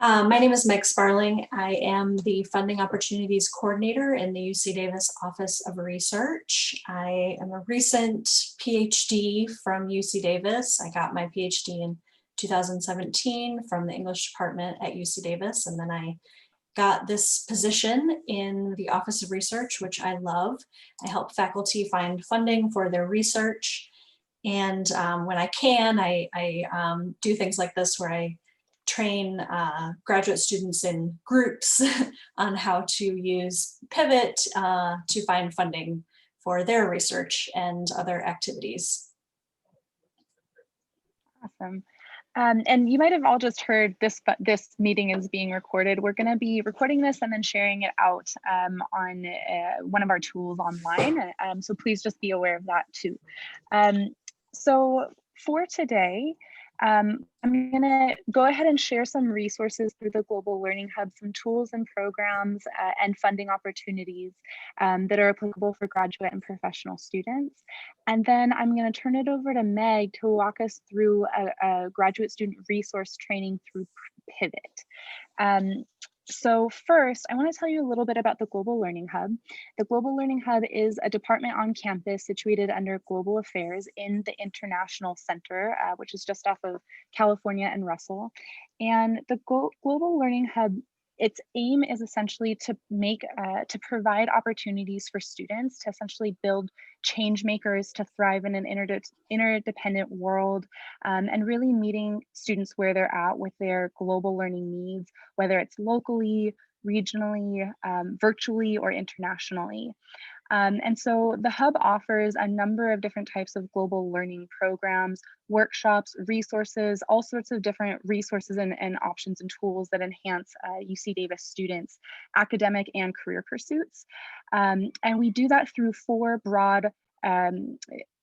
My name is Meg Sparling. I am the Funding Opportunities Coordinator in the UC Davis Office of Research. I am a recent PhD from UC Davis. I got my PhD in 2017 from the English department at UC Davis, and then I got this position in the Office of Research, which I love. I help faculty find funding for their research. And when I can, I do things like this where I train graduate students in groups on how to use Pivot to find funding for their research and other activities. Awesome. And you might have all just heard this meeting is being recorded. We're going to be recording this and then sharing it out on one of our tools online. So please just be aware of that too. So for today, I'm going to go ahead and share some resources through the Global Learning Hub, some tools and programs and funding opportunities that are applicable for graduate and professional students. And then I'm going to turn it over to Meg to walk us through a graduate student resource training through Pivot. So first, I want to tell you a little bit about the Global Learning Hub. The Global Learning Hub is a department on campus situated under Global Affairs in the International Center, which is just off of California and Russell. And the Global Learning Hub, its aim is essentially to provide opportunities for students to essentially build change makers to thrive in an interdependent world, and really meeting students where they're at with their global learning needs, whether it's locally, regionally, virtually, or internationally. And so the Hub offers a number of different types of global learning programs, workshops, resources, all sorts of different resources and options and tools that enhance UC Davis students' academic and career pursuits. And we do that through four broad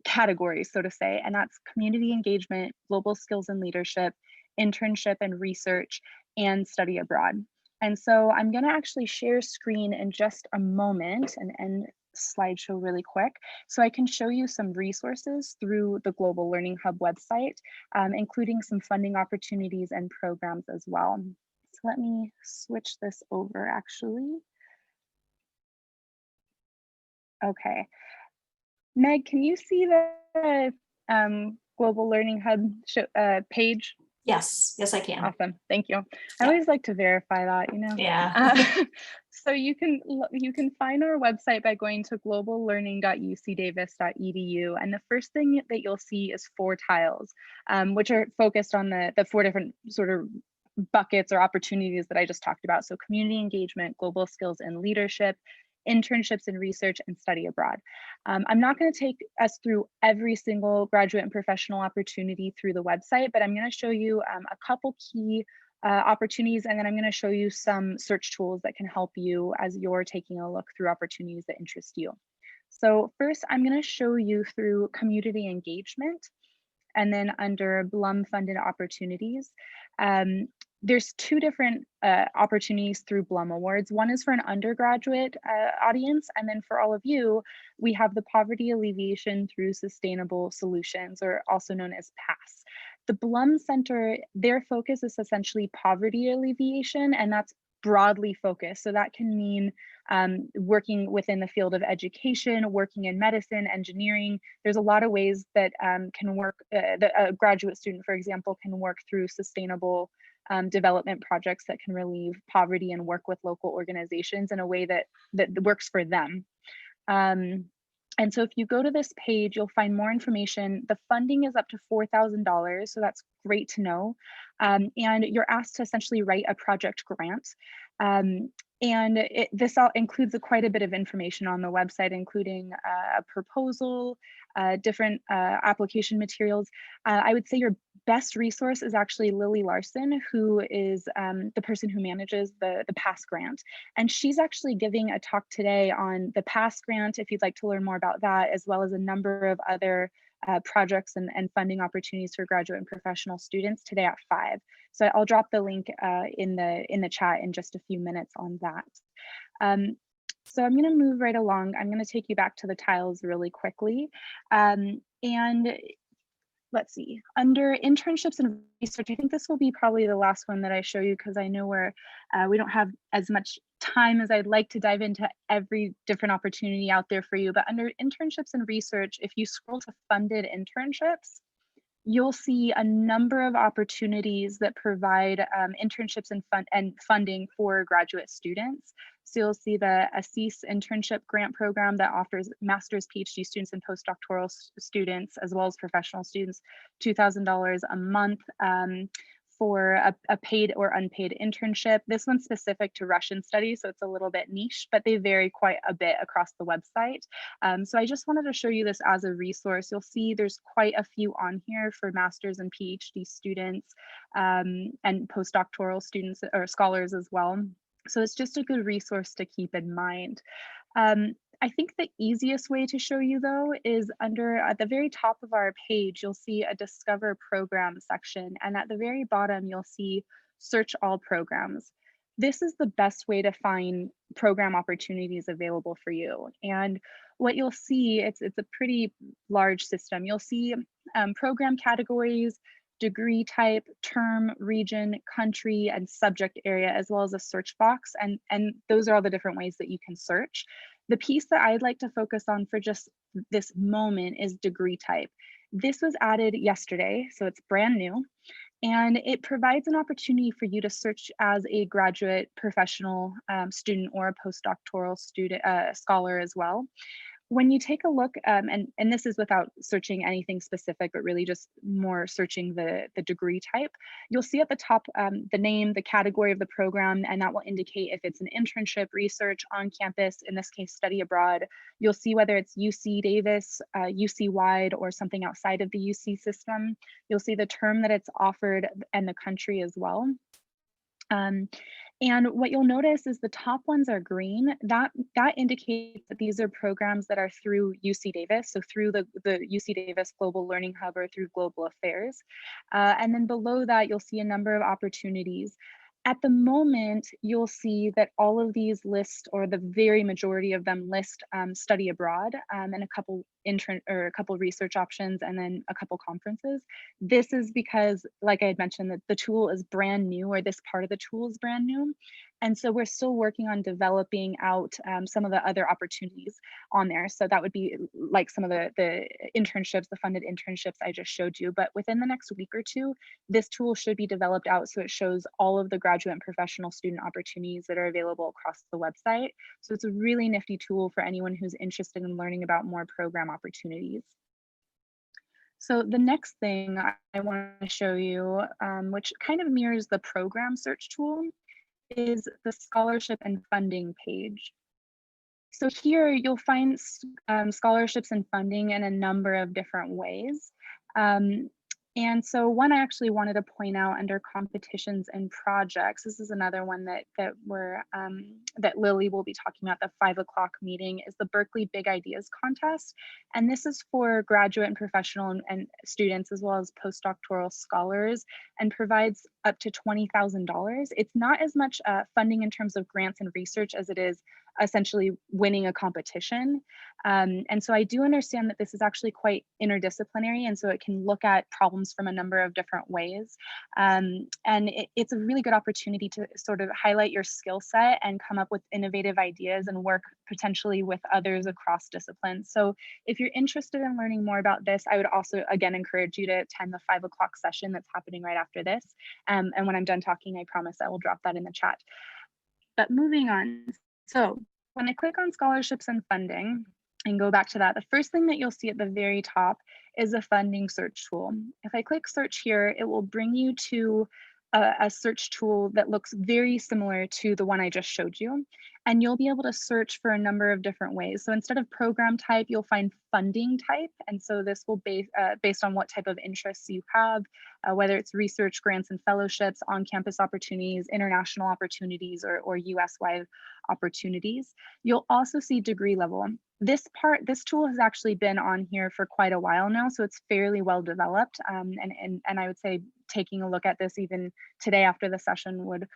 categories, so to say, and that's community engagement, global skills and leadership, internship and research, and study abroad. And so I'm going to actually share screen in just a moment and slideshow really quick so I can show you some resources through the Global Learning Hub website, including some funding opportunities and programs as well. So let me switch this over actually. Okay. Meg, can you see the Global Learning Hub page? Yes, I can. Awesome, thank you. I always like to verify that, you know. Yeah. So you can find our website by going to globallearning.ucdavis.edu, and the first thing that you'll see is 4 tiles, which are focused on the 4 different sort of buckets or opportunities that I just talked about. So community engagement, global skills and leadership, internships in research, and study abroad. I'm not going to take us through every single graduate and professional opportunity through the website, but I'm going to show you a couple key opportunities, and then I'm going to show you some search tools that can help you as you're taking a look through opportunities that interest you. So first, I'm going to show you through community engagement, and then under Blum funded opportunities. There's 2 different opportunities through Blum Awards. One is for an undergraduate audience, and then for all of you, we have the Poverty Alleviation Through Sustainable Solutions, or also known as PASS. The Blum Center, their focus is essentially poverty alleviation, and that's broadly focused. So that can mean working within the field of education, working in medicine, engineering. There's a lot of ways that can work, that a graduate student, for example, can work through sustainable development projects that can relieve poverty and work with local organizations in a way that works for them. And so if you go to this page, you'll find more information. The funding is up to $4,000, so that's great to know. And you're asked to essentially write a project grant. And this all includes quite a bit of information on the website, including a proposal, different application materials. I would say your best resource is actually Lily Larson, who is the person who manages the PASS grant. And she's actually giving a talk today on the PASS grant, if you'd like to learn more about that, as well as a number of other projects and funding opportunities for graduate and professional students today at 5. So I'll drop the link in the chat in just a few minutes on that. So I'm going to move right along. I'm going to take you back to the tiles really quickly. And let's see, under internships and research, I think this will be probably the last one that I show you because I know we don't have as much time as I'd like to dive into every different opportunity out there for you. But under internships and research, if you scroll to funded internships, you'll see a number of opportunities that provide internships and funding for graduate students. So you'll see the ASIS internship grant program that offers master's, PhD students, and postdoctoral students, as well as professional students, $2,000 a month for a paid or unpaid internship. This one's specific to Russian studies, so it's a little bit niche, but they vary quite a bit across the website. So I just wanted to show you this as a resource. You'll see there's quite a few on here for master's and PhD students and postdoctoral students or scholars as well. So it's just a good resource to keep in mind. I think the easiest way to show you though is under at the very top of our page, you'll see a discover program section. And at the very bottom, you'll see search all programs. This is the best way to find program opportunities available for you. And what you'll see, it's a pretty large system. You'll see program categories, degree type, term, region, country, and subject area, as well as a search box. And those are all the different ways that you can search. The piece that I'd like to focus on for just this moment is degree type. This was added yesterday, so it's brand new. And it provides an opportunity for you to search as a graduate professional student or a postdoctoral student, scholar as well. When you take a look, and this is without searching anything specific, but really just more searching the degree type, you'll see at the top the name, the category of the program, and that will indicate if it's an internship, research, on campus, in this case, study abroad. You'll see whether it's UC Davis, UC wide, or something outside of the UC system. You'll see the term that it's offered and the country as well. And what you'll notice is the top ones are green. That indicates that these are programs that are through UC Davis, so through the UC Davis Global Learning Hub or through Global Affairs. And then below that, you'll see a number of opportunities. At the moment, you'll see that all of these list, or the very majority of them list study abroad and a couple research options, and then a couple conferences. This is because, like I had mentioned, that the tool is brand new, or this part of the tool is brand new. And so we're still working on developing out some of the other opportunities on there. So that would be like some of the internships, the funded internships I just showed you. But within the next week or two, this tool should be developed out so it shows all of the graduate and professional student opportunities that are available across the website. So it's a really nifty tool for anyone who's interested in learning about more program opportunities. So the next thing I want to show you, which kind of mirrors the program search tool, is the scholarship and funding page. So here you'll find scholarships and funding in a number of different ways. And so one I actually wanted to point out under competitions and projects, this is another one that Lily will be talking about, the 5 o'clock meeting, is the Berkeley Big Ideas Contest. And this is for graduate and professional and students, as well as postdoctoral scholars, and provides up to $20,000. It's not as much funding in terms of grants and research as it is essentially winning a competition. And so I do understand that this is actually quite interdisciplinary, and so it can look at problems from a number of different ways. And it's a really good opportunity to sort of highlight your skill set and come up with innovative ideas and work potentially with others across disciplines. So if you're interested in learning more about this, I would also, again, encourage you to attend the 5 o'clock session that's happening right after this. And when I'm done talking, I promise I will drop that in the chat. But moving on. So when I click on scholarships and funding and go back to that, the first thing that you'll see at the very top is a funding search tool. If I click search here, it will bring you to a search tool that looks very similar to the one I just showed you. And you'll be able to search for a number of different ways. So instead of program type, you'll find funding type. And so this will be based on what type of interests you have, whether it's research, grants and fellowships, on-campus opportunities, international opportunities, or US-wide opportunities. You'll also see degree level. This tool has actually been on here for quite a while now, so it's fairly well developed. And I would say taking a look at this even today after the session would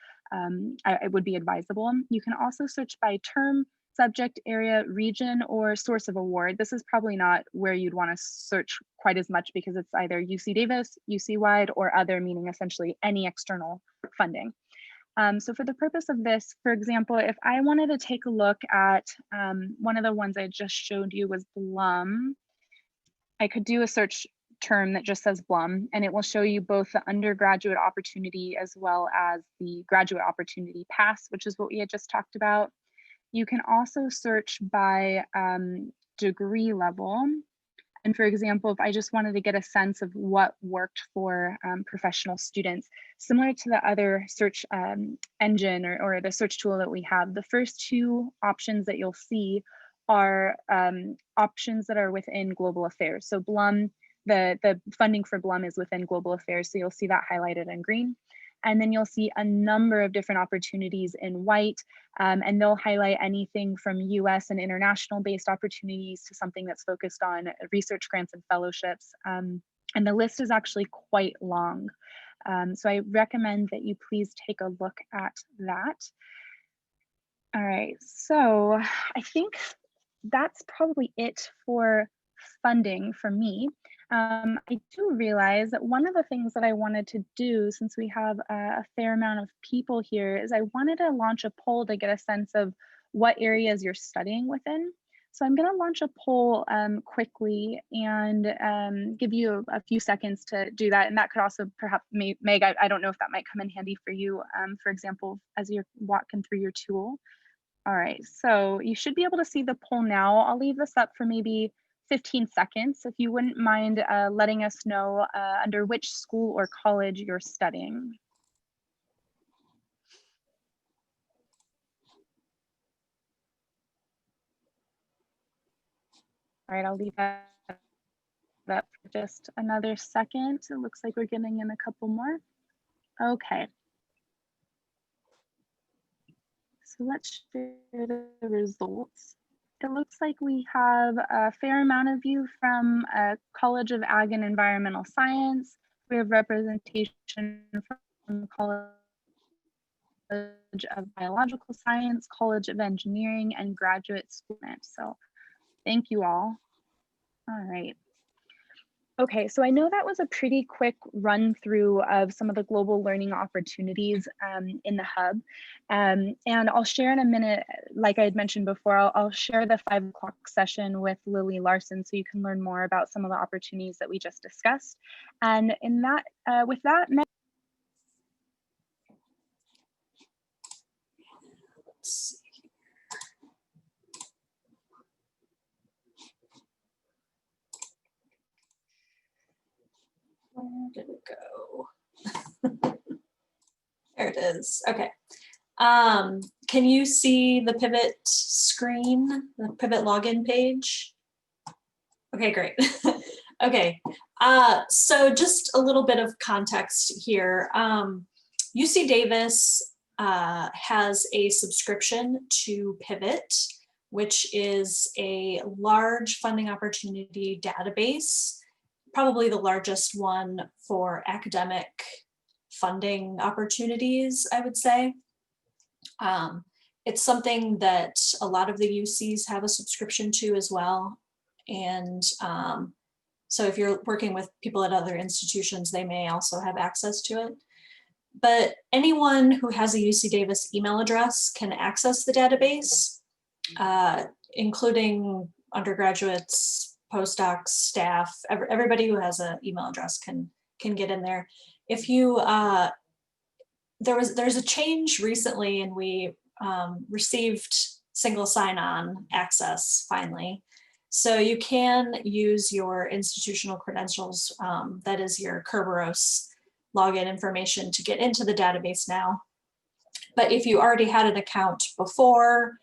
be advisable. You can also search by term, subject area, region, or source of award. This is probably not where you'd want to search quite as much because it's either UC Davis, UC wide, or other, meaning essentially any external funding. So for the purpose of this, for example, if I wanted to take a look at one of the ones I just showed you was Blum, I could do a search term that just says Blum, and it will show you both the undergraduate opportunity as well as the graduate opportunity pass, which is what we had just talked about. You can also search by degree level. And for example, if I just wanted to get a sense of what worked for professional students, similar to the other search engine or the search tool that we have, the first two options that you'll see are options that are within global affairs. So Blum, the funding for Blum is within global affairs, so you'll see that highlighted in green. And then you'll see a number of different opportunities in white, and they'll highlight anything from US and international based opportunities to something that's focused on research grants and fellowships. And the list is actually quite long. So I recommend that you please take a look at that. All right, so I think that's probably it for funding for me. I do realize that one of the things that I wanted to do, since we have a fair amount of people here, is I wanted to launch a poll to get a sense of what areas you're studying within. So I'm going to launch a poll quickly and give you a few seconds to do that. And that could also perhaps, Meg, I don't know if that might come in handy for you, for example, as you're walking through your tool. All right, so you should be able to see the poll now. I'll leave this up for maybe 15 seconds. If you wouldn't mind letting us know under which school or college you're studying. All right, I'll leave that up for just another second. It looks like we're getting in a couple more. Okay. So let's share the results. It looks like we have a fair amount of you from College of Ag and Environmental Science. We have representation from College of Biological Science, College of Engineering, and Graduate School. So thank you all. All right. Okay, so I know that was a pretty quick run through of some of the global learning opportunities in the hub. And I'll share in a minute, like I had mentioned before, I'll share the 5 o'clock session with Lily Larson so you can learn more about some of the opportunities that we just discussed. And in that, with that, Let's see. Where did it go? There it is. Okay. Can you see the pivot screen, the pivot login page? Okay, great. Okay. So just a little bit of context here. UC Davis has a subscription to Pivot, which is a large funding opportunity database, probably the largest one for academic funding opportunities, I would say. It's something that a lot of the UCs have a subscription to as well. And so if you're working with people at other institutions, they may also have access to it. But anyone who has a UC Davis email address can access the database, including undergraduates, postdocs, staff, everybody who has an email address can get in there. If you, there's a change recently, and we received single sign-on access finally. So you can use your institutional credentials, that is your Kerberos login information, to get into the database now. But if you already had an account before,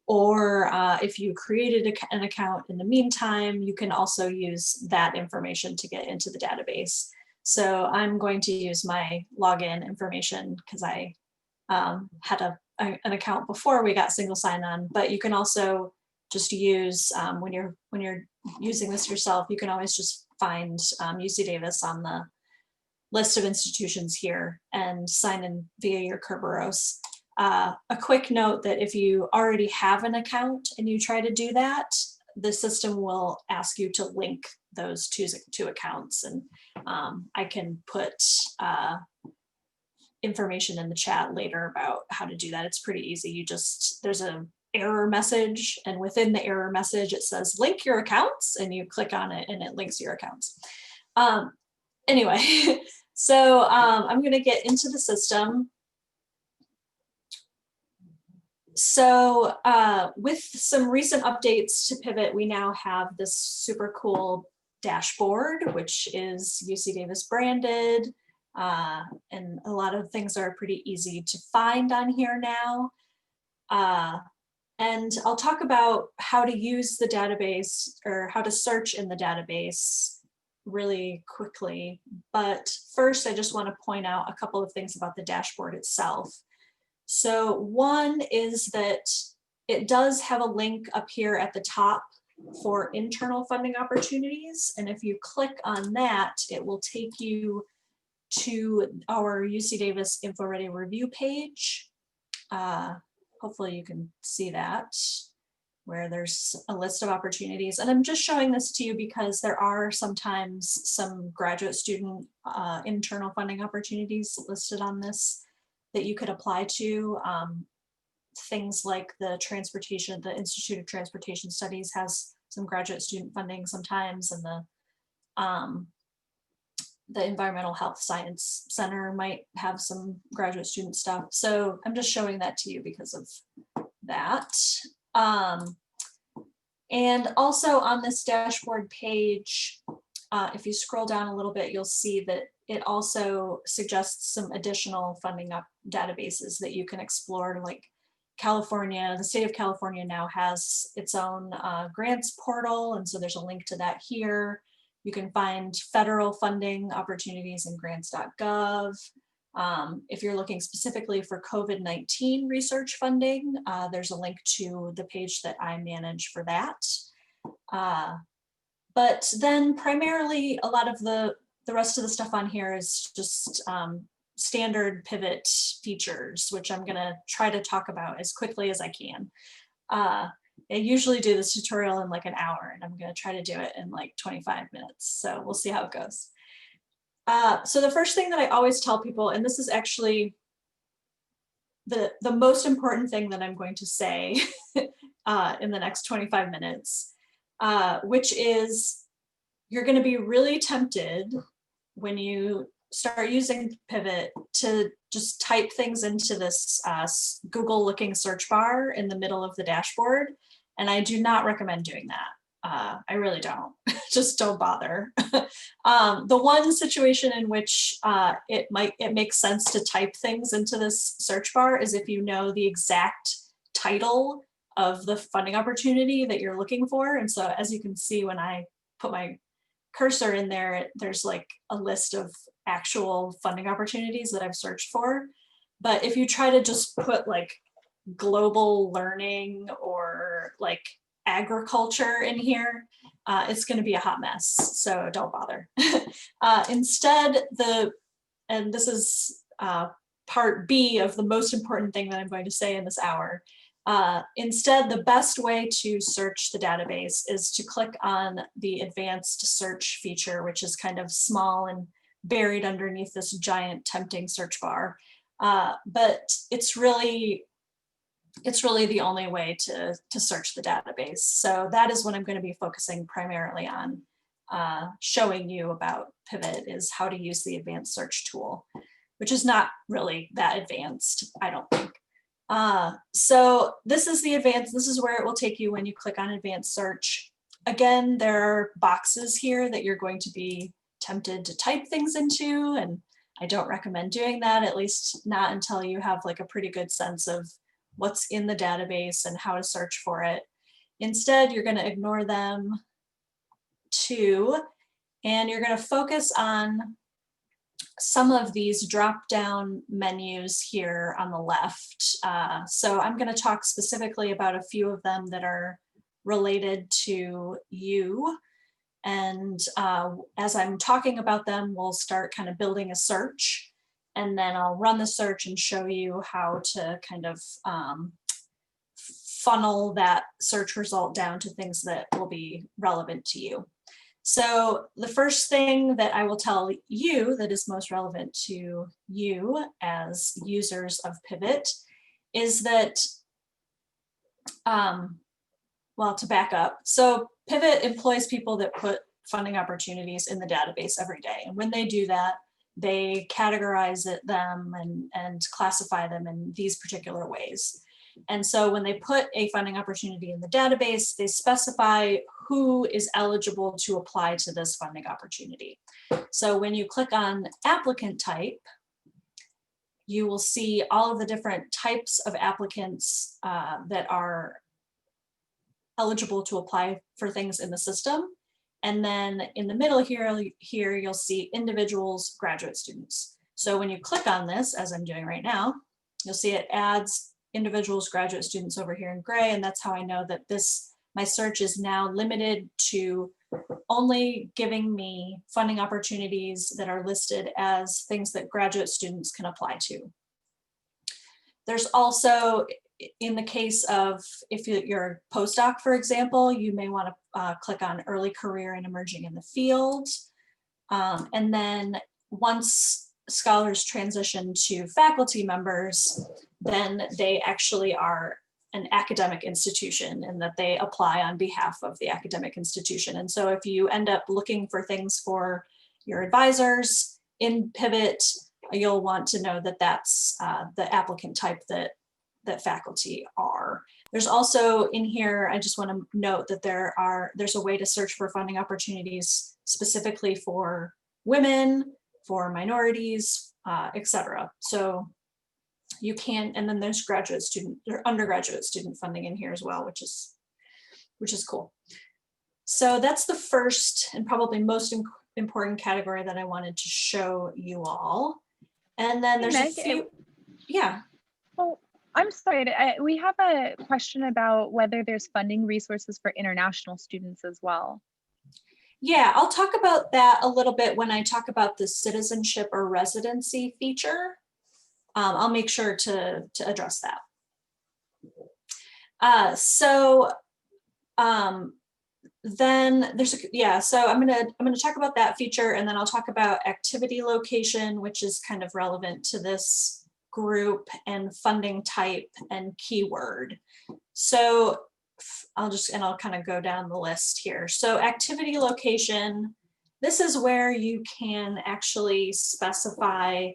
or if you created an account in the meantime, you can also use that information to get into the database. So I'm going to use my login information because I had an account before we got single sign-on, but you can also just use, when you're using this yourself, you can always just find UC Davis on the list of institutions here and sign in via your Kerberos. A quick note that if you already have an account and you try to do that, the system will ask you to link those two accounts. And I can put information in the chat later about how to do that. It's pretty easy. There's an error message, and within the error message, it says link your accounts, and you click on it and it links your accounts. Anyway, so I'm going to get into the system. So with some recent updates to Pivot, we now have this super cool dashboard, which is UC Davis branded. And a lot of things are pretty easy to find on here now. And I'll talk about how to use the database or how to search in the database really quickly. But first, I just want to point out a couple of things about the dashboard itself. So one is that it does have a link up here at the top for internal funding opportunities. And if you click on that, it will take you to our UC Davis InfoReady review page. Hopefully you can see that, where there's a list of opportunities. And I'm just showing this to you because there are sometimes some graduate student internal funding opportunities listed on this that you could apply to. Things like the Institute of Transportation Studies has some graduate student funding sometimes, and the Environmental Health Science Center might have some graduate student stuff. So I'm just showing that to you because of that. And also on this dashboard page, if you scroll down a little bit, you'll see that it also suggests some additional funding databases that you can explore, like California. The state of California now has its own grants portal, and so there's a link to that here. You can find federal funding opportunities in grants.gov. If you're looking specifically for COVID-19 research funding, there's a link to the page that I manage for that. But then primarily a lot of the rest of the stuff on here is just standard Pivot features, which I'm gonna try to talk about as quickly as I can. I usually do this tutorial in like an hour, and I'm gonna try to do it in like 25 minutes. So we'll see how it goes. So the first thing that I always tell people, and this is actually the most important thing that I'm going to say in the next 25 minutes, which is you're going to be really tempted when you start using Pivot to just type things into this Google looking search bar in the middle of the dashboard. And I do not recommend doing that. I really don't. Just don't bother. The one situation in which it makes sense to type things into this search bar is if you know the exact title of the funding opportunity that you're looking for. And so as you can see, when I put my cursor in there, there's like a list of actual funding opportunities that I've searched for. But if you try to just put like global learning or like agriculture in here, it's going to be a hot mess. So don't bother. Instead, and this is part B of the most important thing that I'm going to say in this hour. Instead, the best way to search the database is to click on the advanced search feature, which is kind of small and buried underneath this giant tempting search bar. But it's really the only way to search the database. So that is what I'm going to be focusing primarily on, showing you about Pivot, is how to use the advanced search tool, which is not really that advanced, I don't think. So this is where it will take you when you click on advanced search. Again, there are boxes here that you're going to be tempted to type things into, and I don't recommend doing that, at least not until you have like a pretty good sense of what's in the database and how to search for it. Instead, you're going to ignore them too, and you're going to focus on some of these drop-down menus here on the left. So I'm going to talk specifically about a few of them that are related to you. And as I'm talking about them, we'll start kind of building a search. and then I'll run the search and show you how to kind of funnel that search result down to things that will be relevant to you. So the first thing that I will tell you that is most relevant to you as users of Pivot is that, well, to back up, so Pivot employs people that put funding opportunities in the database every day. And when they do that, they categorize them and classify them in these particular ways. And so when they put a funding opportunity in the database, they specify who is eligible to apply to this funding opportunity. So when you click on applicant type, you will see all of the different types of applicants that are eligible to apply for things in the system. And then in the middle here you'll see individuals, graduate students. So when you click on this, as I'm doing right now, you'll see it adds individuals, graduate students over here in gray, and that's how I know that my search is now limited to only giving me funding opportunities that are listed as things that graduate students can apply to. There's also, in the case of if you're a postdoc, for example, you may want to click on early career and emerging in the field. And then once scholars transition to faculty members, then they actually are an academic institution and that they apply on behalf of the academic institution. And so if you end up looking for things for your advisors in Pivot, you'll want to know that that's the applicant type that faculty are. There's also in here, I just want to note that there's a way to search for funding opportunities specifically for women, for minorities, etc. So you can, and then there's undergraduate student funding in here as well, which is cool. So that's the first and probably most important category that I wanted to show you all. And then there's a few, yeah. Oh, I'm sorry, we have a question about whether there's funding resources for international students as well. Yeah, I'll talk about that a little bit when I talk about the citizenship or residency feature. I'll make sure to address that. Then there's so I'm gonna talk about that feature, and then I'll talk about activity location, which is kind of relevant to this group, and funding type and keyword. So I'll kind of go down the list here. So activity location, this is where you can actually specify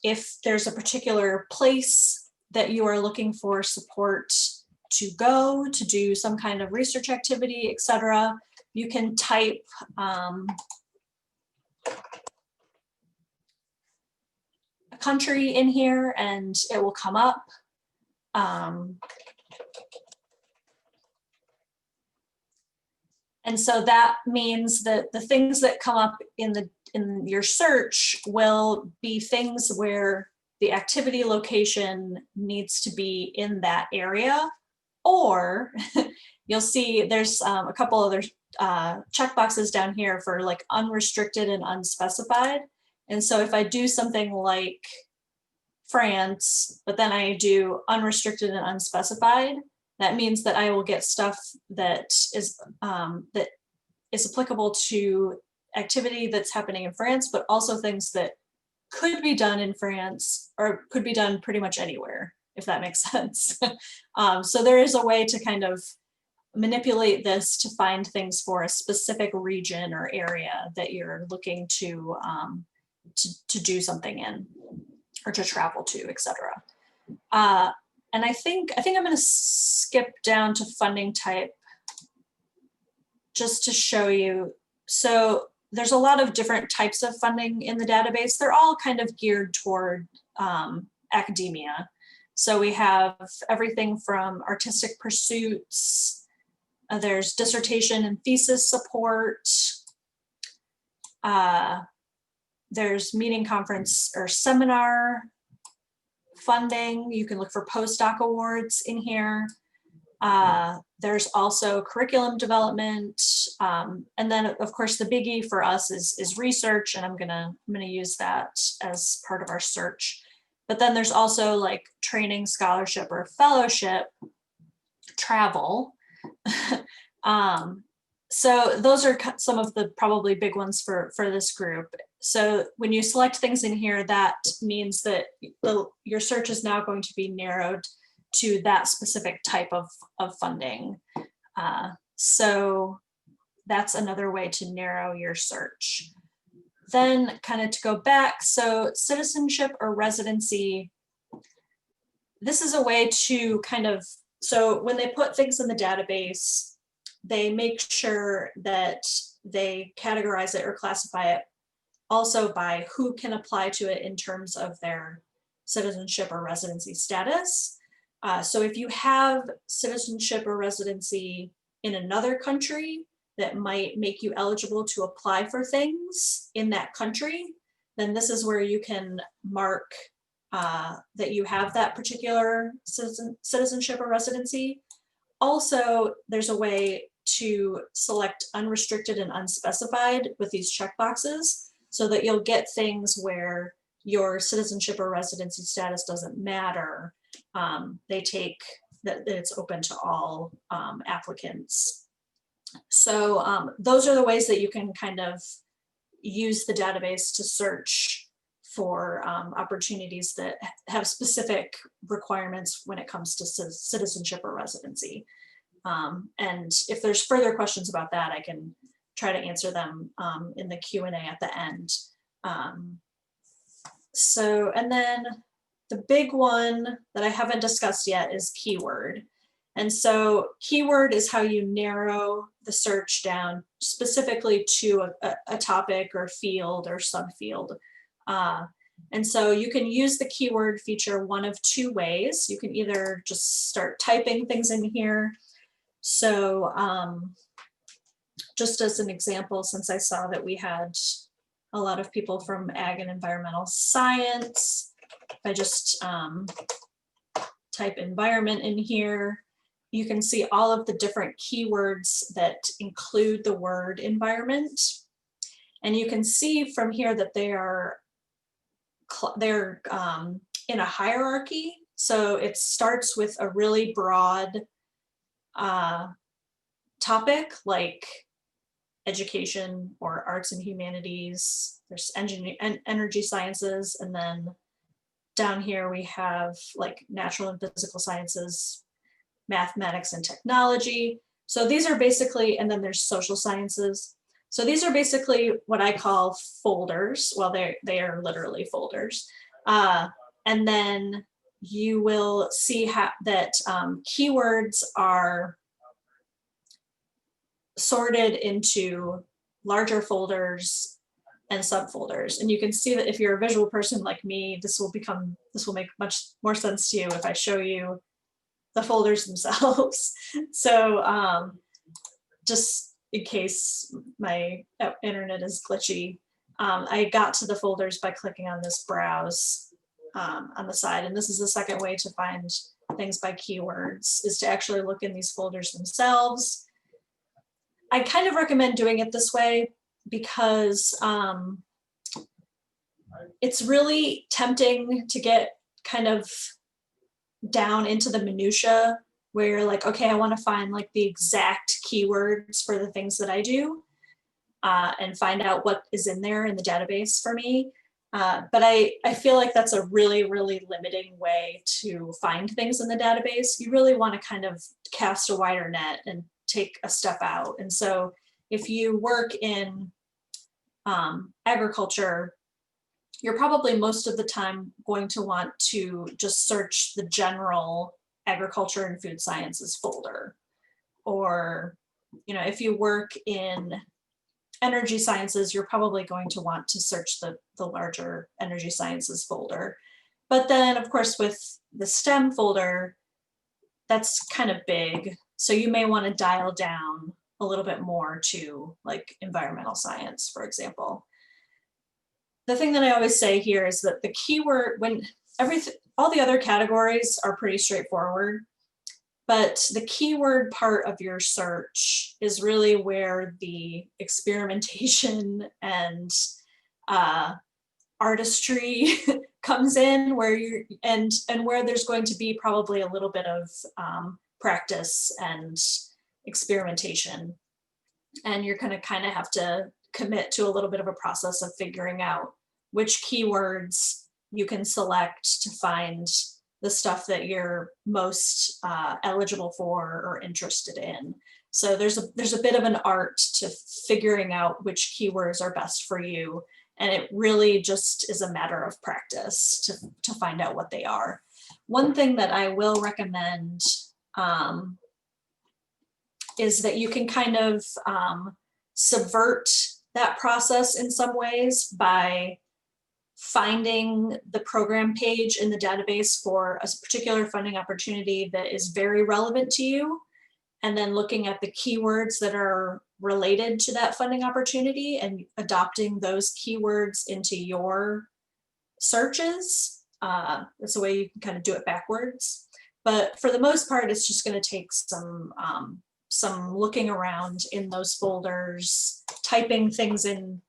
if there's a particular place that you are looking for support to go to do some kind of research activity, etc. You can type a country in here and it will come up. And so that means that the things that come up in your search will be things where the activity location needs to be in that area, or you'll see there's a couple other checkboxes down here for like unrestricted and unspecified. And so if I do something like France, but then I do unrestricted and unspecified, that means that I will get stuff that is applicable to activity that's happening in France, but also things that could be done in France or could be done pretty much anywhere, if that makes sense. So there is a way to kind of manipulate this to find things for a specific region or area that you're looking to do something in or to travel to, etc. And I think I'm going to skip down to funding type just to show you. So there's a lot of different types of funding in the database. They're all kind of geared toward academia. So we have everything from artistic pursuits, there's dissertation and thesis support, there's meeting, conference, or seminar funding. You can look for postdoc awards in here. There's also curriculum development. And then of course the biggie for us is research, and I'm gonna use that as part of our search. But then there's also like training, scholarship, or fellowship, travel. So those are some of the probably big ones for this group. So when you select things in here, that means that your search is now going to be narrowed to that specific type of funding. So that's another way to narrow your search. Then kind of to go back, so citizenship or residency, this is a way to kind of, so when they put things in the database, they make sure that they categorize it or classify it also by who can apply to it in terms of their citizenship or residency status. So if you have citizenship or residency in another country that might make you eligible to apply for things in that country, then this is where you can mark that you have that particular citizenship or residency. Also, there's a way to select unrestricted and unspecified with these checkboxes so that you'll get things where your citizenship or residency status doesn't matter. They take that it's open to all applicants. So those are the ways that you can kind of use the database to search for opportunities that have specific requirements when it comes to citizenship or residency. And if there's further questions about that, I can try to answer them in the Q&A at the end. And then the big one that I haven't discussed yet is keyword. And so keyword is how you narrow the search down specifically to a topic or field or subfield. And so you can use the keyword feature one of two ways. You can either just start typing things in here. So just as an example, since I saw that we had a lot of people from ag and environmental science, if I just type environment in here, you can see all of the different keywords that include the word environment. And you can see from here that they're in a hierarchy. So it starts with a really broad topic like education or arts and humanities. There's engineering and energy sciences, and then down here we have like natural and physical sciences, mathematics and technology. So these are basically, and then there's social sciences. So these are basically what I call folders. Well, they are literally folders. And then you will see that keywords are sorted into larger folders and subfolders. And you can see that if you're a visual person like me, this will make much more sense to you if I show you the folders themselves. So just in case my internet is glitchy, I got to the folders by clicking on this browse on the side. And this is the second way to find things by keywords, is to actually look in these folders themselves. I kind of recommend doing it this way because it's really tempting to get kind of down into the minutia where you're like, okay, I want to find like the exact keywords for the things that I do and find out what is in there in the database for me. But I feel like that's a really, really limiting way to find things in the database. You really want to kind of cast a wider net and take a step out. And so if you work in agriculture, you're probably most of the time going to want to just search the general agriculture and food sciences folder. Or, you know, if you work in energy sciences, you're probably going to want to search the larger energy sciences folder. But then of course with the STEM folder, that's kind of big. So you may want to dial down a little bit more to like environmental science, for example. The thing that I always say here is that the keyword, when all the other categories are pretty straightforward, But the keyword part of your search is really where the experimentation and artistry comes in, where you're and where there's going to be probably a little bit of practice and experimentation. And you're going to kind of have to commit to a little bit of a process of figuring out which keywords you can select to find the stuff that you're most eligible for or interested in. So there's a bit of an art to figuring out which keywords are best for you. And it really just is a matter of practice to find out what they are. One thing that I will recommend is that you can kind of subvert that process in some ways by finding the program page in the database for a particular funding opportunity that is very relevant to you, and then looking at the keywords that are related to that funding opportunity and adopting those keywords into your searches. That's a way you can kind of do it backwards. But for the most part, it's just going to take some looking around in those folders, typing things in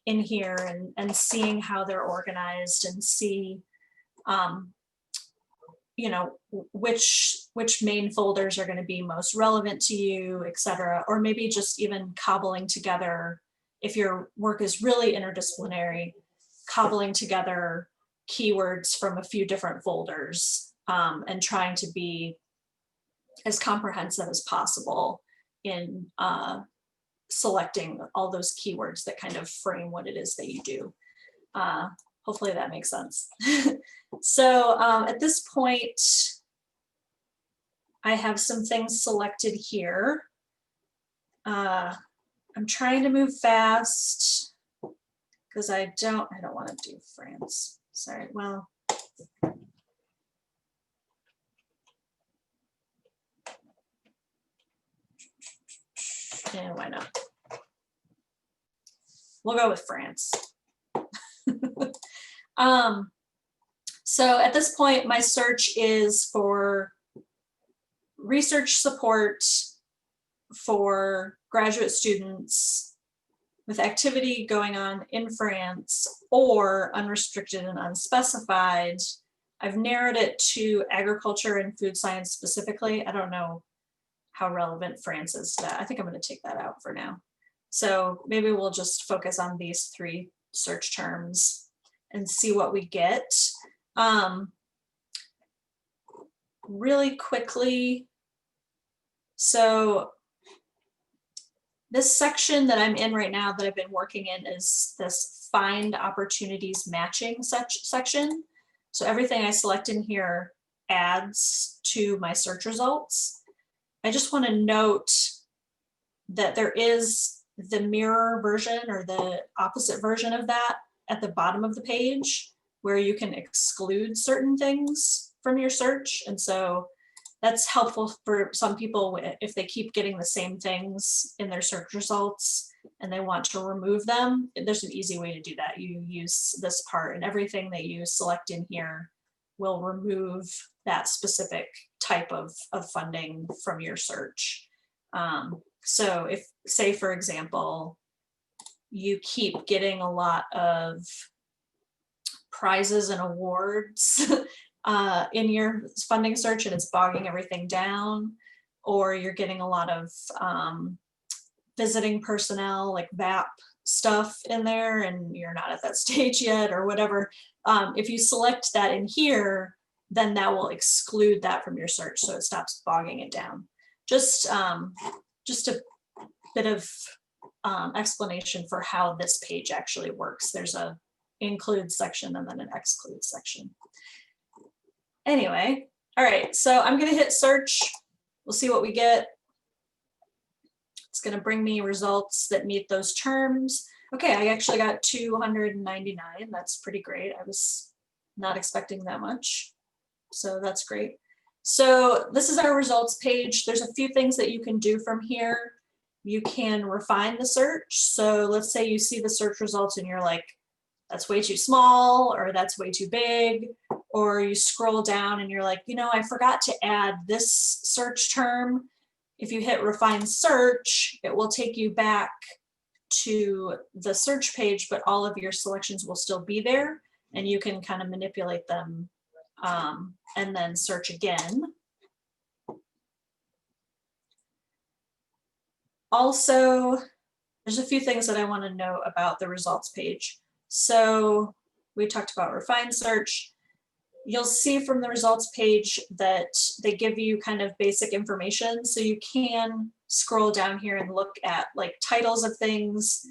here and seeing how they're organized, and see you know, which main folders are going to be most relevant to you, etc. Or maybe just even cobbling together, if your work is really interdisciplinary, cobbling together keywords from a few different folders and trying to be as comprehensive as possible in selecting all those keywords that kind of frame what it is that you do. Hopefully that makes sense. So at this point, I have some things selected here. I'm trying to move fast because I don't want to do France. Sorry, well. Yeah, why not? We'll go with France. So at this point, my search is for research support for graduate students with activity going on in France or unrestricted and unspecified. I've narrowed it to agriculture and food science specifically. I don't know how relevant France is to that. I think I'm going to take that out for now. So maybe we'll just focus on these three search terms and see what we get. Really quickly, so this section that I'm in right now that I've been working in is this find opportunities matching section. So everything I select in here adds to my search results. I just want to note that there is the mirror version or the opposite version of that at the bottom of the page, where you can exclude certain things from your search. And so that's helpful for some people if they keep getting the same things in their search results and they want to remove them. There's an easy way to do that. You use this part, and everything that you select in here will remove that specific type of funding from your search. So if, say, for example, you keep getting a lot of prizes and awards in your funding search and it's bogging everything down, or you're getting a lot of visiting personnel, like VAP stuff in there, and you're not at that stage yet or whatever, if you select that in here, then that will exclude that from your search, so it stops bogging it down. Just a bit of explanation for how this page actually works. There's a include section and then an exclude section. Anyway, all right, so I'm gonna hit search. We'll see what we get. It's gonna bring me results that meet those terms. Okay, I actually got 299. That's pretty great. I was not expecting that much, so that's great. So this is our results page. There's a few things that you can do from here. You can refine the search. So let's say you see the search results and you're like, that's way too small, or that's way too big, or you scroll down and you're like, you know, I forgot to add this search term. If you hit refine search, it will take you back to the search page, but all of your selections will still be there, and you can kind of manipulate them and then search again. Also, there's a few things that I want to know about the results page. So we talked about refine search. You'll see from the results page that they give you kind of basic information. So you can scroll down here and look at like titles of things.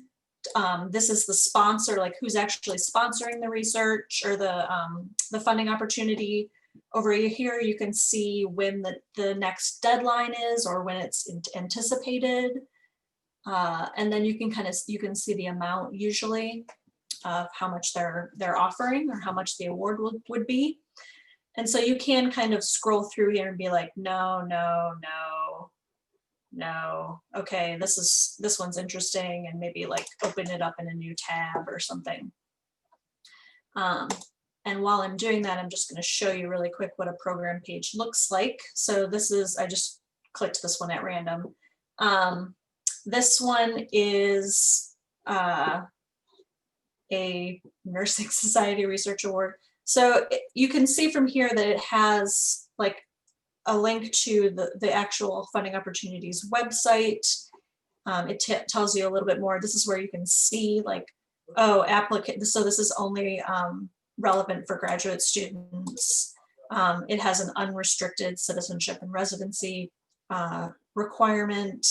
This is the sponsor, like who's actually sponsoring the research or the funding opportunity. Over here, you can see when the next deadline is or when it's anticipated. And then you can see the amount usually of how much they're offering or how much the award would be. And so you can kind of scroll through here and be like, no, okay, this one's interesting, and maybe like open it up in a new tab or something. And while I'm doing that, I'm just going to show you really quick what a program page looks like. So I just clicked this one at random. This one is a Nursing Society Research Award. So you can see from here that it has like a link to the actual funding opportunities website. It tells you a little bit more. This is where you can see like, oh, applicant. So this is only relevant for graduate students. It has an unrestricted citizenship and residency requirement.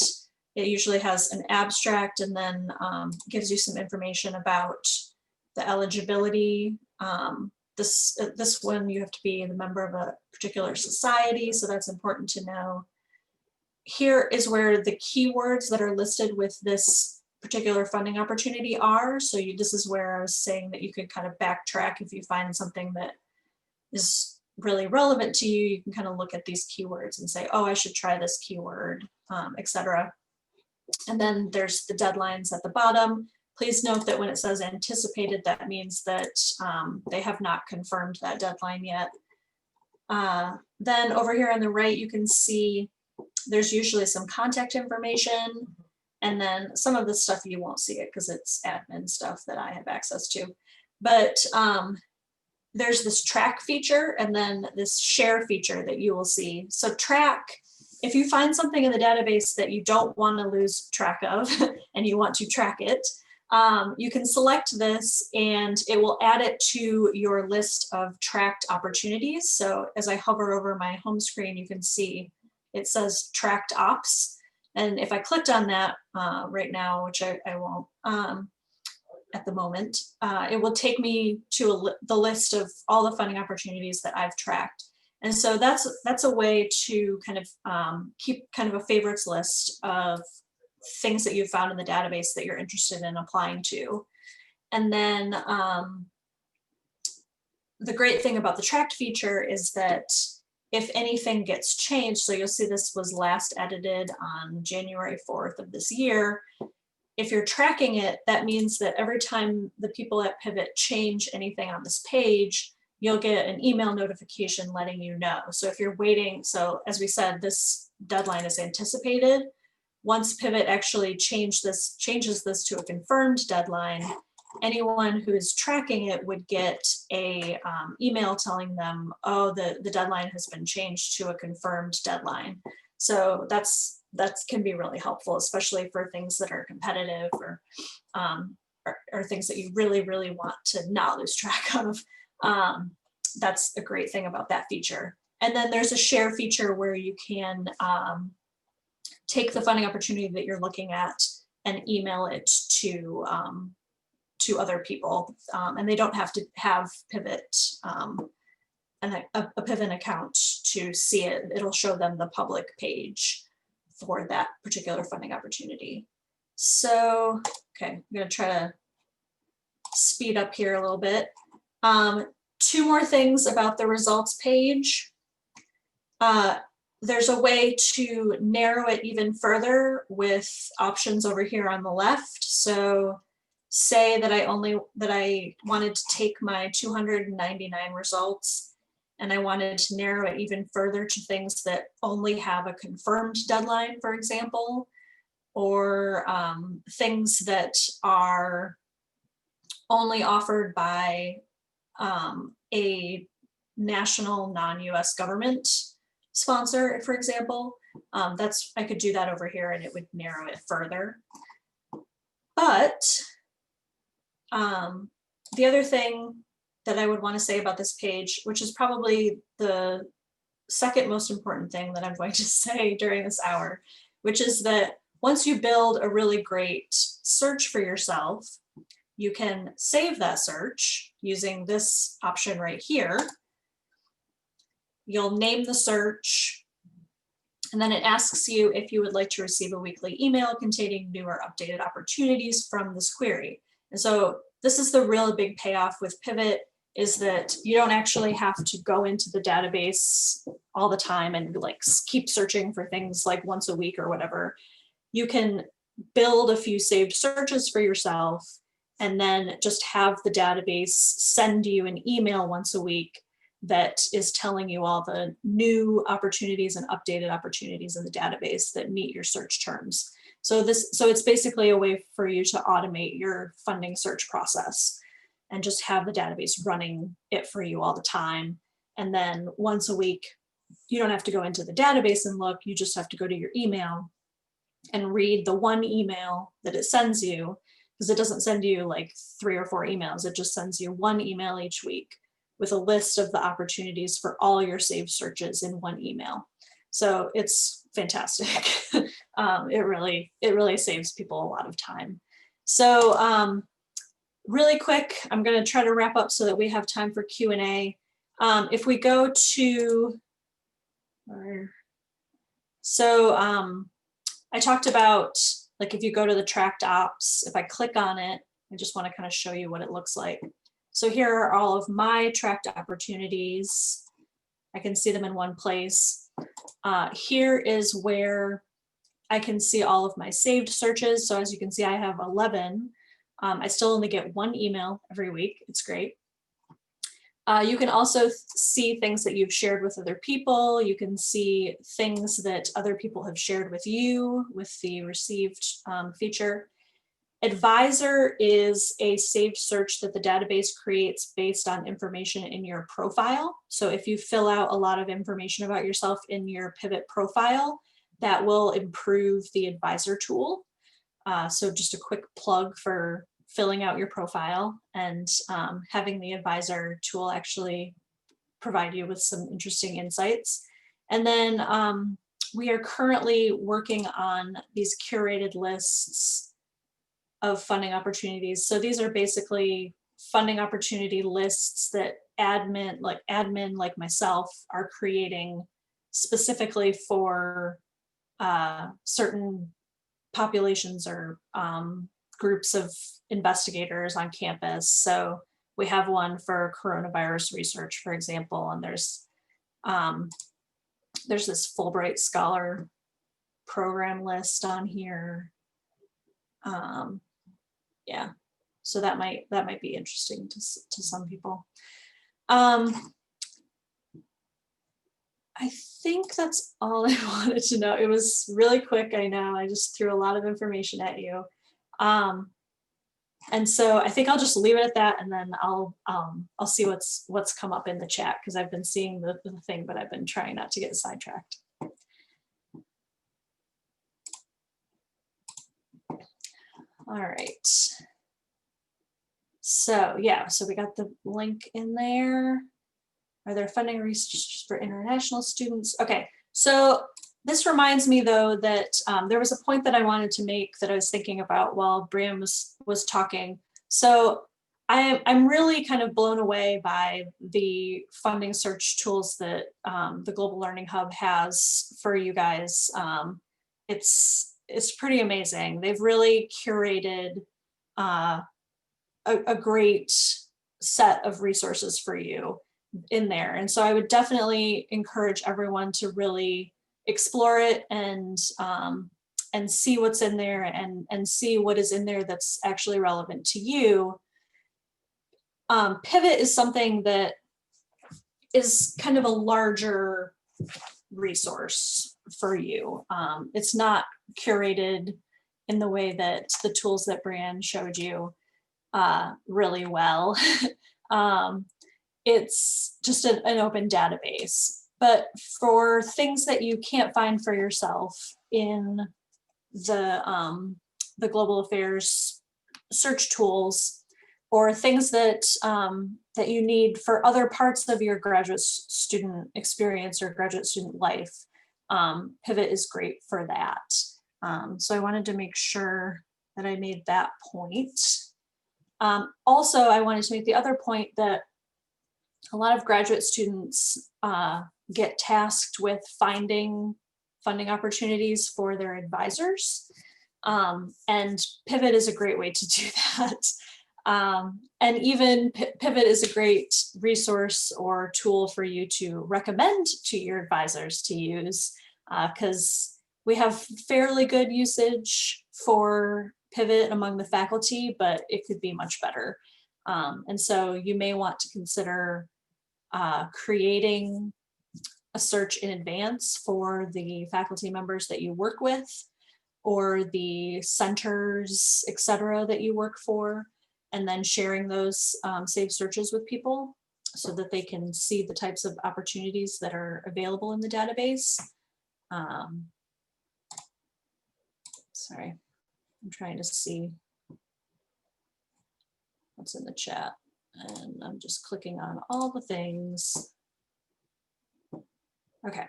It usually has an abstract and then gives you some information about the eligibility. This one, you have to be a member of a particular society, so that's important to know. Here is where the keywords that are listed with this particular funding opportunity are. So this is where I was saying that you could kind of backtrack if you find something that is really relevant to you. You can kind of look at these keywords and say, oh, I should try this keyword, etc. And then there's the deadlines at the bottom. Please note that when it says anticipated, that means that they have not confirmed that deadline yet. Then over here on the right, you can see there's usually some contact information, and then some of the stuff you won't see it because it's admin stuff that I have access to. But there's this track feature and then this share feature that you will see. So track, if you find something in the database that you don't want to lose track of and you want to track it, you can select this and it will add it to your list of tracked opportunities. So as I hover over my home screen, you can see it says tracked ops. And if I clicked on that right now, which I won't at the moment, it will take me to the list of all the funding opportunities that I've tracked. And so that's a way to kind of keep kind of a favorites list of things that you've found in the database that you're interested in applying to. And then the great thing about the tracked feature is that if anything gets changed, so you'll see this was last edited on January 4th of this year. If you're tracking it, that means that every time the people at Pivot change anything on this page, you'll get an email notification letting you know. So if you're waiting, so as we said, this deadline is anticipated. Once Pivot actually changes this to a confirmed deadline, anyone who is tracking it would get a email telling them, oh, the deadline has been changed to a confirmed deadline. So that can be really helpful, especially for things that are competitive or things that you really, really want to not lose track of. That's a great thing about that feature. And then there's a share feature where you can take the funding opportunity that you're looking at and email it to other people, and they don't have to have Pivot a Pivot account to see it. It'll show them the public page for that particular funding opportunity. So, okay, I'm gonna try to speed up here a little bit. Two more things about the results page. There's a way to narrow it even further with options over here on the left. So say that I wanted to take my 299 results and I wanted to narrow it even further to things that only have a confirmed deadline, for example, or things that are only offered by a national non-US government sponsor, for example. I could do that over here and it would narrow it further. But the other thing that I would want to say about this page, which is probably the second most important thing that I'm going to say during this hour, which is that once you build a really great search for yourself, you can save that search using this option right here. You'll name the search, and then it asks you if you would like to receive a weekly email containing new or updated opportunities from this query. And so this is the real big payoff with Pivot, is that you don't actually have to go into the database all the time and like keep searching for things like once a week or whatever. You can build a few saved searches for yourself and then just have the database send you an email once a week that is telling you all the new opportunities and updated opportunities in the database that meet your search terms. So it's basically a way for you to automate your funding search process and just have the database running it for you all the time. And then once a week, you don't have to go into the database and look, you just have to go to your email and read the one email that it sends you, because it doesn't send you like 3 or 4 emails. It just sends you one email each week with a list of the opportunities for all your saved searches in one email. So it's fantastic. It really saves people a lot of time. So really quick, I'm going to try to wrap up so that we have time for Q&A. If we go to, I talked about, like, if you go to the tracked ops, if I click on it, I just want to kind of show you what it looks like. So here are all of my tracked opportunities. I can see them in one place. Here is where I can see all of my saved searches. So as you can see, I have 11. I still only get 1 email every week. It's great. You can also see things that you've shared with other people. You can see things that other people have shared with you with the received feature. Advisor is a saved search that the database creates based on information in your profile. So if you fill out a lot of information about yourself in your Pivot profile, that will improve the advisor tool. So just a quick plug for filling out your profile and having the advisor tool actually provide you with some interesting insights. And then we are currently working on these curated lists of funding opportunities. So these are basically funding opportunity lists that admin like myself are creating specifically for certain populations or groups of investigators on campus. So we have one for coronavirus research, for example, and there's this Fulbright Scholar program list on here. Yeah, so that might be interesting to some people. I think that's all I wanted to know. It was really quick, I know. I just threw a lot of information at you. And so I think I'll just leave it at that, and then I'll see what's come up in the chat, because I've been seeing the thing, but I've been trying not to get sidetracked. All right. So yeah, so we got the link in there. Are there funding research for international students? Okay, so this reminds me though that there was a point that I wanted to make that I was thinking about while Brian was talking. So I'm really kind of blown away by the funding search tools that the Global Learning Hub has for you guys. It's pretty amazing. They've really curated a great set of resources for you in there. And so I would definitely encourage everyone to really explore it and see what's in there and see what is in there that's actually relevant to you. Pivot is something that is kind of a larger resource for you. It's not curated in the way that the tools that Brianne showed you really well. It's just an open database. But for things that you can't find for yourself in the global affairs search tools, or things that that you need for other parts of your graduate student experience or graduate student life, Pivot is great for that. So I wanted to make sure that I made that point. Also, I wanted to make the other point that a lot of graduate students get tasked with finding funding opportunities for their advisors. And Pivot is a great way to do that. And even Pivot is a great resource or tool for you to recommend to your advisors to use, because we have fairly good usage for Pivot among the faculty, but it could be much better. And so you may want to consider creating a search in advance for the faculty members that you work with, or the centers, et cetera, that you work for, and then sharing those saved searches with people so that they can see the types of opportunities that are available in the database. Sorry, I'm trying to see what's in the chat, and I'm just clicking on all the things. Okay.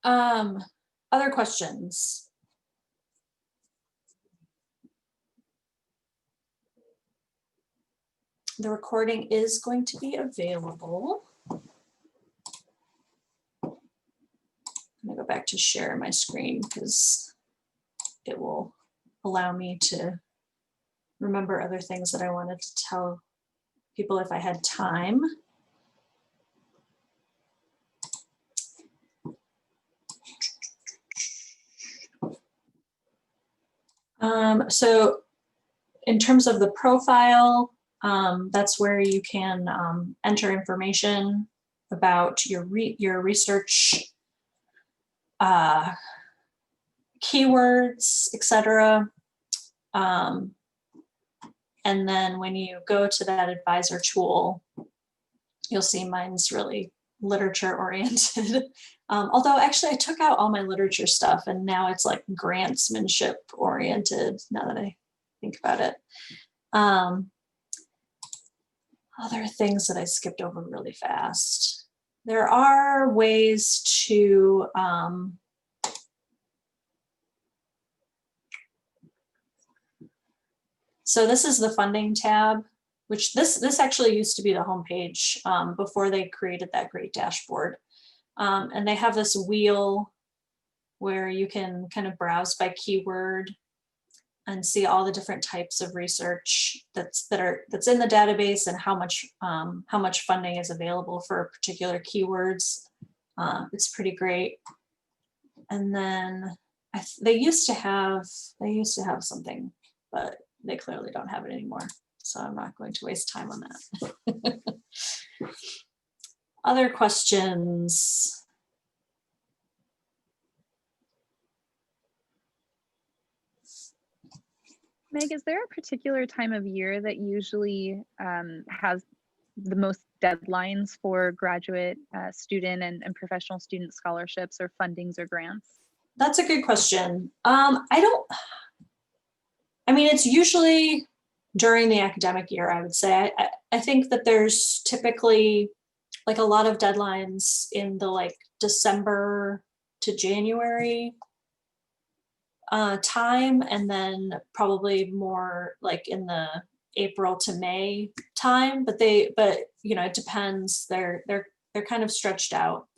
Other questions? The recording is going to be available. I'm gonna go back to share my screen because it will allow me to remember other things that I wanted to tell people if I had time. So in terms of the profile, that's where you can enter information about your research keywords, etc. And then when you go to that advisor tool, you'll see mine's really literature oriented. Although actually I took out all my literature stuff and now it's like grantsmanship oriented, now that I think about it. Other things that I skipped over really fast. There are ways to so this is the funding tab, which this actually used to be the homepage before they created that great dashboard. And they have this wheel where you can kind of browse by keyword and see all the different types of research that's in the database and how much funding is available for particular keywords. It's pretty great. And then they used to have something, but they clearly don't have it anymore. So I'm not going to waste time on that. Other questions? Meg, is there a particular time of year that usually has the most deadlines for graduate student and professional student scholarships or fundings or grants? That's a good question. I mean, it's usually during the academic year, I would say. I think that there's typically like a lot of deadlines in the like December to January time, and then probably more like in the April to May time, but you know, it depends. They're kind of stretched out.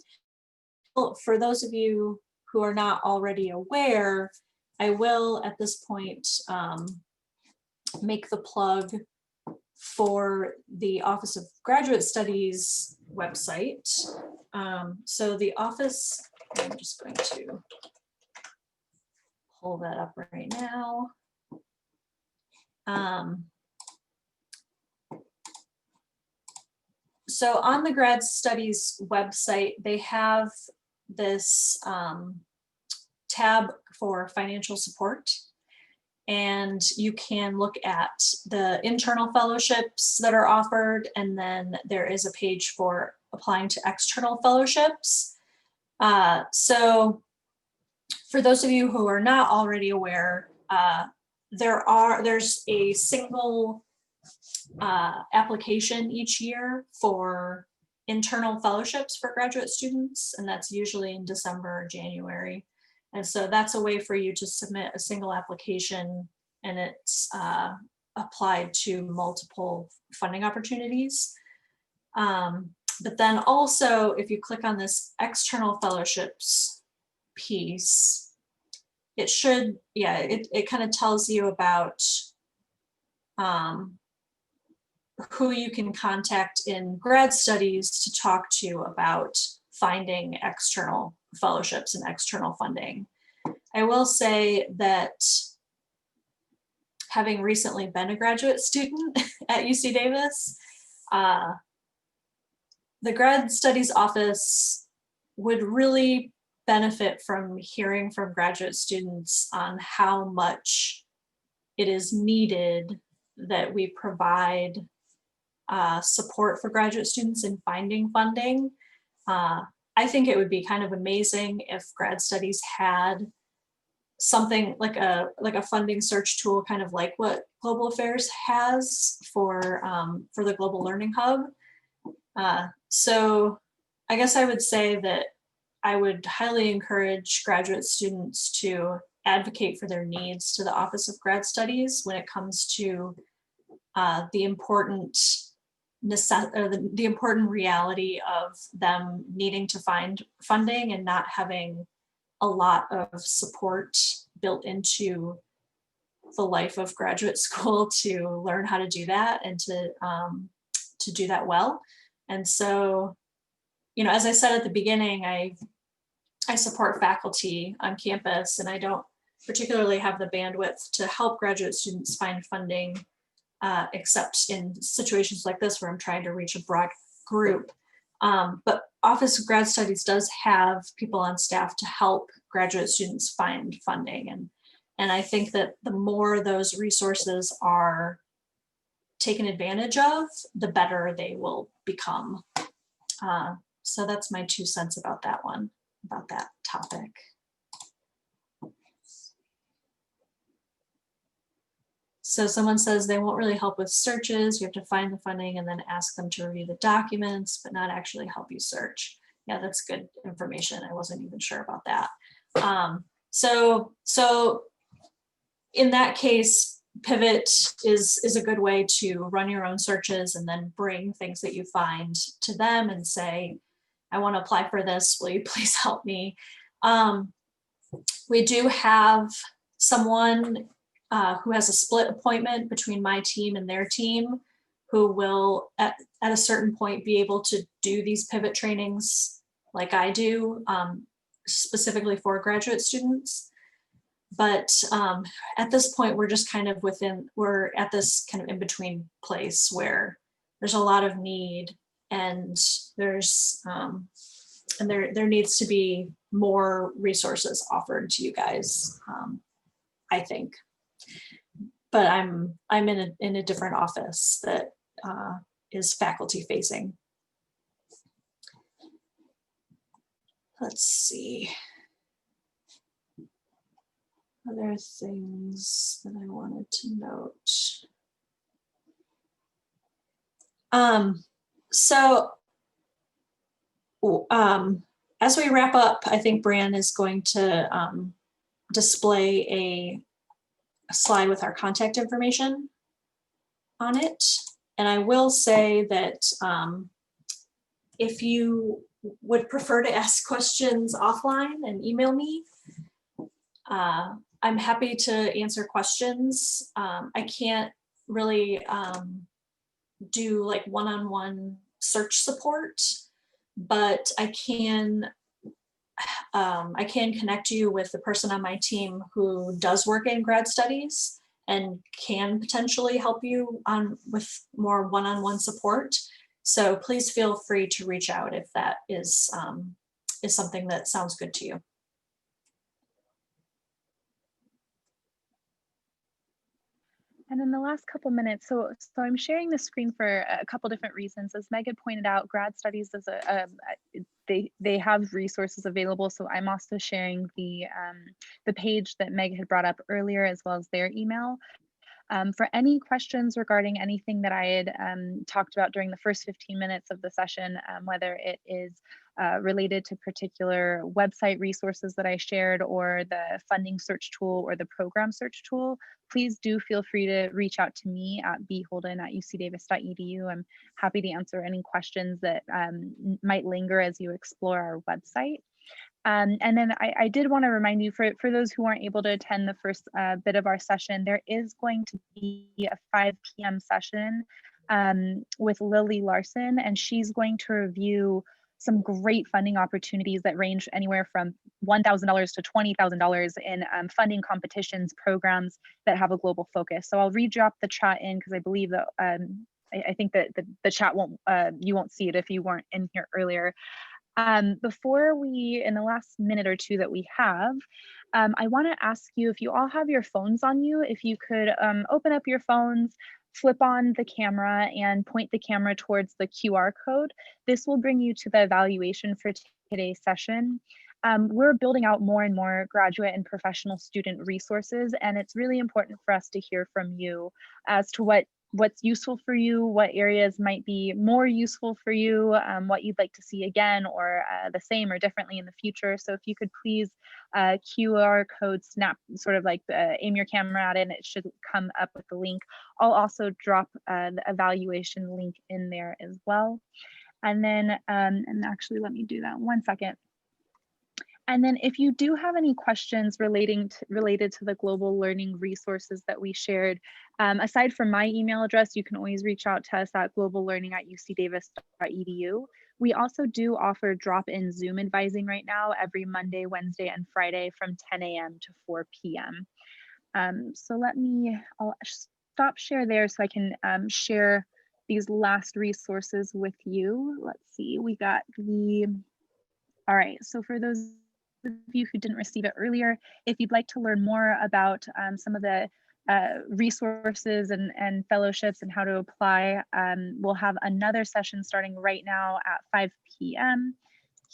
Well, for those of you who are not already aware, I will at this point make the plug for the Office of Graduate Studies website. So the office, I'm just going to pull that up right now. So on the grad studies website, they have this tab for financial support. And you can look at the internal fellowships that are offered, and then there is a page for applying to external fellowships. So for those of you who are not already aware, there's a single application each year for internal fellowships for graduate students, and that's usually in December or January. And so that's a way for you to submit a single application, and it's applied to multiple funding opportunities. But then also, if you click on this external fellowships piece, it should, it kind of tells you about who you can contact in grad studies to talk to about finding external fellowships and external funding. I will say that having recently been a graduate student at UC Davis, the grad studies office would really benefit from hearing from graduate students on how much it is needed that we provide support for graduate students in finding funding. I think it would be kind of amazing if grad studies had something like a funding search tool, kind of like what Global Affairs has for the Global Learning Hub. So I guess I would say that I would highly encourage graduate students to advocate for their needs to the Office of Grad Studies when it comes to the important reality of them needing to find funding and not having a lot of support built into the life of graduate school to learn how to do that and to do that well. And so, as I said at the beginning, I support faculty on campus, and I don't particularly have the bandwidth to help graduate students find funding, except in situations like this where I'm trying to reach a broad group. But Office of Grad Studies does have people on staff to help graduate students find funding. And I think that the more those resources are taken advantage of, the better they will become. So that's my 2 cents about that one, about that topic. So someone says they won't really help with searches. You have to find the funding and then ask them to review the documents, but not actually help you search. Yeah, that's good information. I wasn't even sure about that. So in that case, Pivot is a good way to run your own searches and then bring things that you find to them and say, I want to apply for this. Will you please help me? We do have someone who has a split appointment between my team and their team, who will at a certain point be able to do these pivot trainings like I do, specifically for graduate students. But at this point, we're just kind of we're at this kind of in-between place where there's a lot of need, and there's and there needs to be more resources offered to you guys, I think. But I'm in a different office that is faculty facing. Let's see. Other things that I wanted to note. So as we wrap up, I think Brian is going to display a slide with our contact information on it. And I will say that if you would prefer to ask questions offline and email me, I'm happy to answer questions. I can't really do like one-on-one search support, but I can connect you with the person on my team who does work in grad studies and can potentially help you with more one-on-one support. So please feel free to reach out if that is something that sounds good to you. And in the last couple minutes, so I'm sharing the screen for a couple different reasons. As Meg had pointed out, grad studies is they have resources available. So I'm also sharing the page that Meg had brought up earlier, as well as their email. For any questions regarding anything that I had talked about during the first 15 minutes of the session, whether it is related to particular website resources that I shared, or the funding search tool, or the program search tool, please do feel free to reach out to me at bholden@ucdavis.edu. I'm happy to answer any questions that might linger as you explore our website. And then I did want to remind you, for those who aren't able to attend the first bit of our session, there is going to be a 5 p.m. session with Lily Larson, and she's going to review some great funding opportunities that range anywhere from $1,000 to $20,000 in funding competitions, programs that have a global focus. So I'll redrop the chat in, because I believe that I think that the chat won't, you won't see it if you weren't in here earlier. Before we, in the last minute or two that we have, I want to ask you, if you all have your phones on you, if you could open up your phones, flip on the camera, and point the camera towards the QR code. This will bring you to the evaluation for today's session. We're building out more and more graduate and professional student resources, and it's really important for us to hear from you as to what's useful for you, what areas might be more useful for you, what you'd like to see again, or the same or differently in the future. So if you could please QR code snap, sort of like aim your camera at it, and it should come up with the link. I'll also drop the evaluation link in there as well. And then, and actually let me do that 1 second. And then if you do have any questions related to the global learning resources that we shared, aside from my email address, you can always reach out to us at globallearning@ucdavis.edu. We also do offer drop-in Zoom advising right now every Monday, Wednesday, and Friday from 10 a.m. to 4 p.m. So I'll stop share there so I can share these last resources with you. Let's see, all right, so for those of you who didn't receive it earlier, if you'd like to learn more about some of the resources and fellowships and how to apply, we'll have another session starting right now at 5 p.m.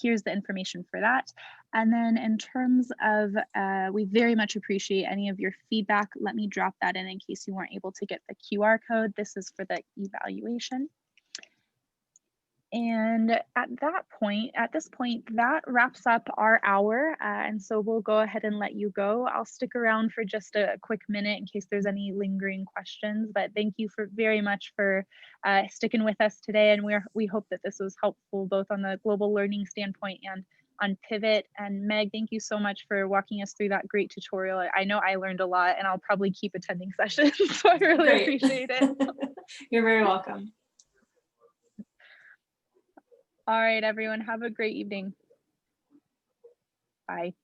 Here's the information for that. And then in terms of, we very much appreciate any of your feedback. Let me drop that in case you weren't able to get the QR code. This is for the evaluation. And at this point, that wraps up our hour. And so we'll go ahead and let you go. I'll stick around for just a quick minute in case there's any lingering questions, but thank you very much for sticking with us today. And we hope that this was helpful both on the global learning standpoint and on Pivot. And Meg, thank you so much for walking us through that great tutorial. I know I learned a lot, and I'll probably keep attending sessions, so I really appreciate it. You're very welcome. All right, everyone, have a great evening. Bye.